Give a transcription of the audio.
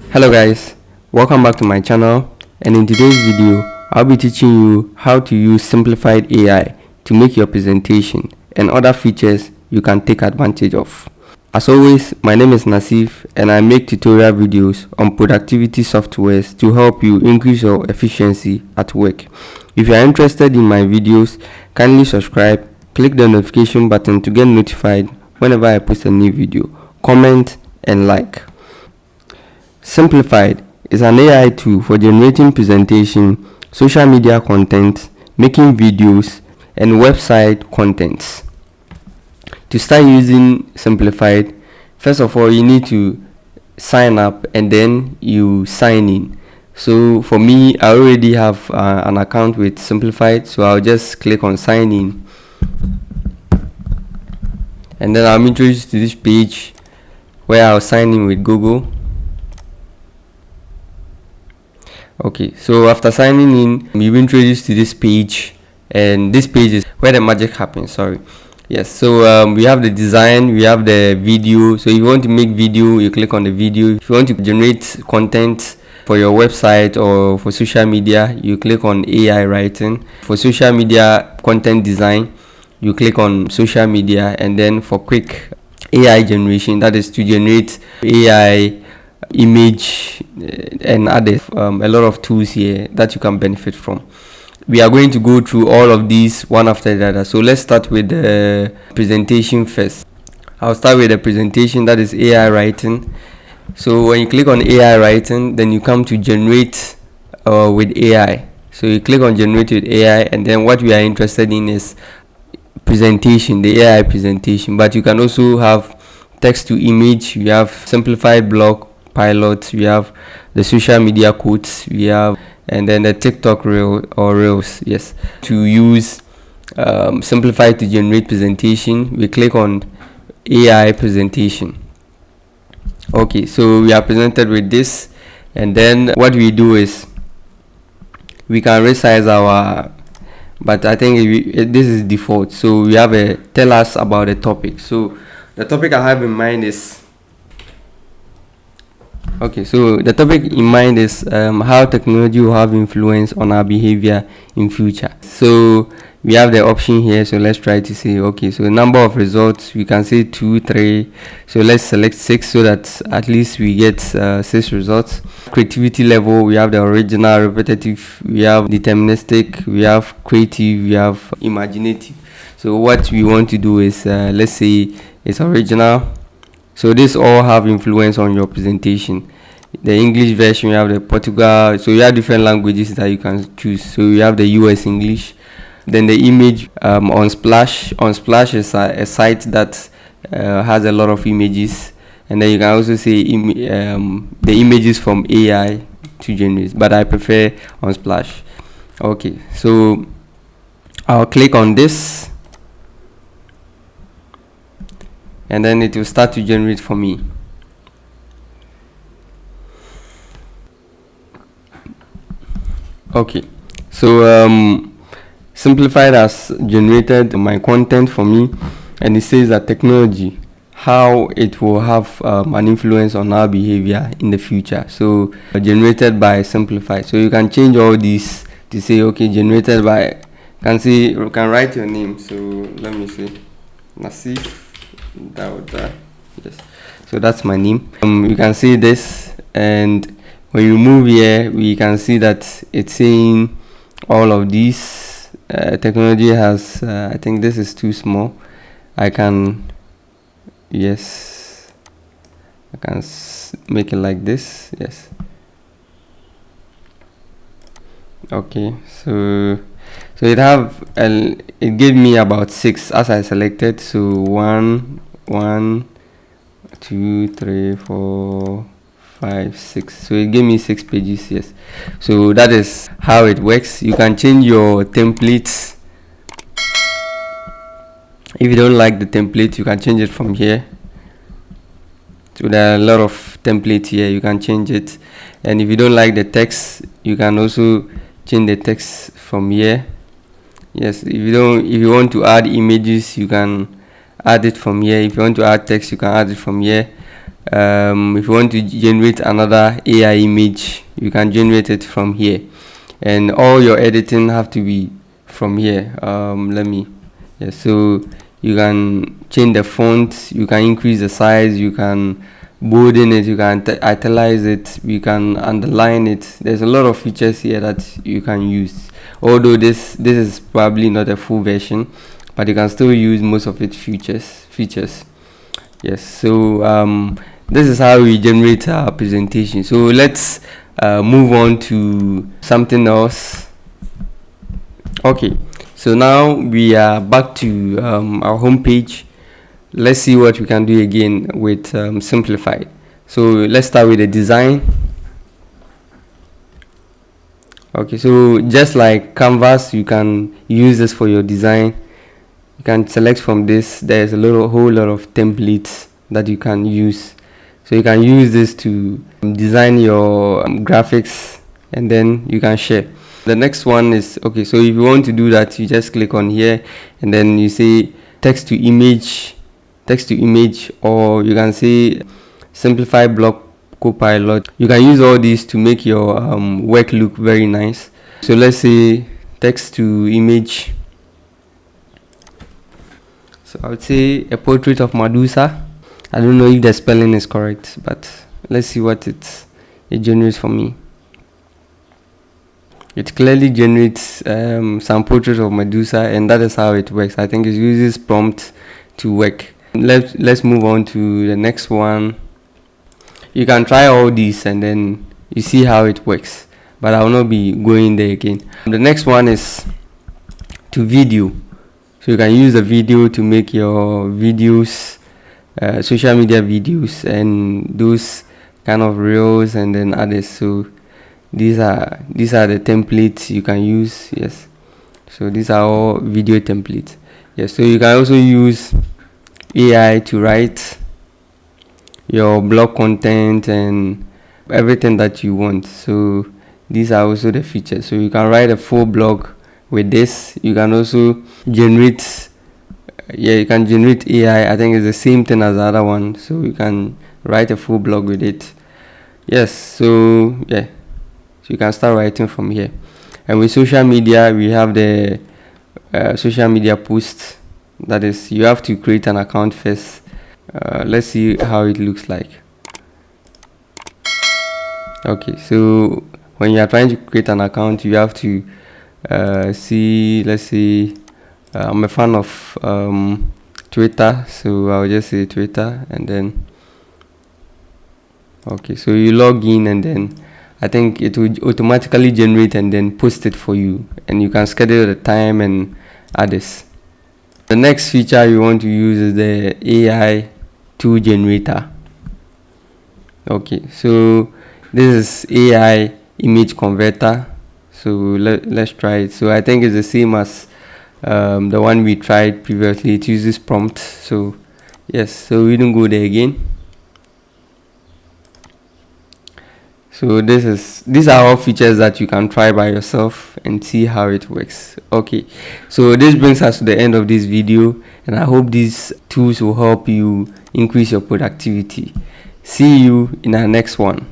Hello guys, welcome back to my channel, and in today's video I'll be teaching you how to use Simplified AI to make your presentation and other features you can take advantage of. As always, my name is Nasif and I make tutorial videos on productivity softwares to help you increase your efficiency at work. If you are interested in my videos, kindly subscribe, click the notification button to get notified whenever I post a new video, comment and like. Simplified is an AI tool for generating presentation, social media content, making videos, and website contents. To start using Simplified, first of all, you need to sign up and then you sign in. So for me, I already have an account with Simplified, so I'll just click on sign in. And then I'm introduced to this page where I'll sign in with Google. Okay, so after signing in, you've been introduced to this page, and this page is where the magic happens. Yes, so we have the design, we have the video. So if you want to make video, you click on the video. If you want to generate content for your website or for social media, you click on AI writing. For social media content design, you click on social media. And then for quick AI generation, that is to generate AI image and others, a lot of tools here that you can benefit from. We are going to go through all of these one after the other. So let's start with the presentation first. I'll start with the presentation, that is AI writing. So when you click on AI writing, then you come to generate with AI. So you click on generate with AI, and then what we are interested in is presentation, the AI presentation. But you can also have text to image, we have simplified blog pilot, we have the social media quotes, we have, and then the TikTok reel or reels. Yes, to use Simplified to generate presentation, we click on AI presentation. Okay, so we are presented with this, and then what we do is we can resize our, but I think this is default. So we have a tell us about the topic. So the topic I have in mind is, okay, so the topic in mind is how technology will have influence on our behavior in future. So we have the option here, so let's try to say, okay, so number of results, we can say 2, 3, so let's select 6 so that at least we get 6 results. Creativity level, we have the original, repetitive, we have deterministic, we have creative, we have imaginative. So what we want to do is, let's say it's original. So this all have influence on your presentation. The English version, you have the Portugal, so you have different languages that you can choose. So you have the US English. Then the image on Splash. On Splash is a site that has a lot of images, and then you can also see the images from AI to generate, but I prefer on Splash. Okay, so I'll click on this, and then it will start to generate for me. Okay, so Simplified has generated my content for me, and it says that technology, how it will have an influence on our behavior in the future. So generated by Simplified. So you can change all these to say, okay, generated by, you can write your name. So let me see, Nasif. Yes, so that's my name. You can see this, and when you move here, we can see that it's saying all of these. Technology has, I think this is too small. I can, yes, I can make it like this. Yes. Okay, so it gave me about 6 as I selected. So 1, 2, 3, 4, 5, 6. So it gave me 6 pages. Yes, so that is how it works. You can change your templates. If you don't like the template, you can change it from here. So there are a lot of templates here, you can change it. And if you don't like the text, you can also change the text from here. Yes, if you want to add images, you can add it from here. If you want to add text, you can add it from here. If you want to generate another AI image, you can generate it from here, and all your editing have to be from here. So you can change the font, you can increase the size, you can bold in it, you can italize it, you can underline it. There's a lot of features here that you can use, although this is probably not a full version, but you can still use most of its features. Yes, so this is how we generate our presentation. So let's move on to something else. Okay, so now we are back to our home page. Let's see what we can do again with Simplified. So let's start with the design. Okay, so just like Canvas, you can use this for your design. You can select from this. There's a whole lot of templates that you can use. So you can use this to design your graphics, and then you can share. The next one is, okay, so if you want to do that, you just click on here, and then you say text to image, or you can say simplify block copilot. You can use all these to make your work look very nice. So let's say text to image. So I would say a portrait of Medusa. I don't know if the spelling is correct, but let's see what it generates for me. It clearly generates some portraits of Medusa, and that is how it works. I think it uses prompt to work. Let's move on to the next one. You can try all these and then you see how it works, but I will not be going there again. The next one is to video. So you can use the video to make your videos, social media videos, and those kind of reels, and then others. So these are the templates you can use. Yes, so these are all video templates. Yes, so you can also use AI to write your blog content and everything that you want. So these are also the features. So you can write a full blog with this. You can also generate you can generate AI. I think it's the same thing as the other one, so you can write a full blog with it. Yes, so yeah, so you can start writing from here. And with social media, we have the social media posts. That is, you have to create an account first. Let's see how it looks like. Okay, so when you are trying to create an account, you have to see, let's see, I'm a fan of Twitter, so I'll just say Twitter, and then okay, so you log in, and then I think it will automatically generate and then post it for you, and you can schedule the time and others. The next feature you want to use is the AI tool generator. Okay, so this is AI image converter. So let's try it. So I think it's the same as the one we tried previously. It uses prompt. So yes, so we don't go there again. So these are all features that you can try by yourself and see how it works. Okay, so this brings us to the end of this video, and I hope these tools will help you increase your productivity. See you in our next one.